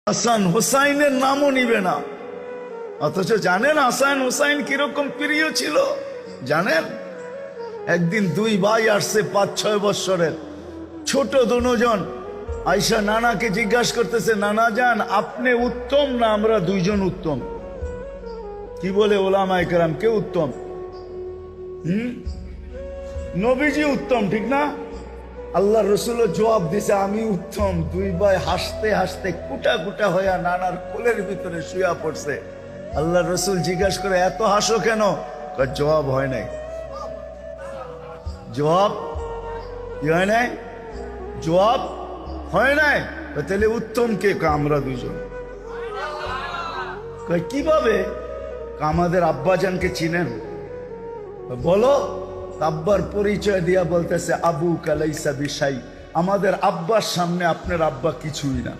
হাসান হুসাইনের নামও নিবে না, অথচ জানেন হাসান হুসাইন কিরকম প্রিয় ছিল জানেন? একদিন দুই ভাই আসছে 5-6 বৎসরের ছোট দুজন, আয়সা নানাকে জিজ্ঞাসা করতেছে, নানা জান আপনি উত্তম না আমরা দুইজন উত্তম? কি বলে ওলামায়ে কেরাম, কে উত্তম? নবীজি উত্তম, ঠিক না? আল্লাহ রসুলও জবাব দিছে আমি উত্তম। দুই ভাই হাসতে হাসতে কুটা কুটা হইয়া নানার কোলের ভিতরে শুয়া পড়ছে। আল্লাহ রসুল জিজ্ঞাসা করে এত হাসো কেন? জবাব হয় নাই। জবাব কি হয় নাই? জবাব হয় নাই। তাহলে উত্তম কে? আমরা দুইজন। কিভাবে? আমাদের আব্বাজানকে চিনেন? বলো। আব্বার পরিচয় দিয়া বলতেছে আবু কালাইসা বিশাই, আমাদের আব্বার সামনে আপনার আব্বা কিছুই না।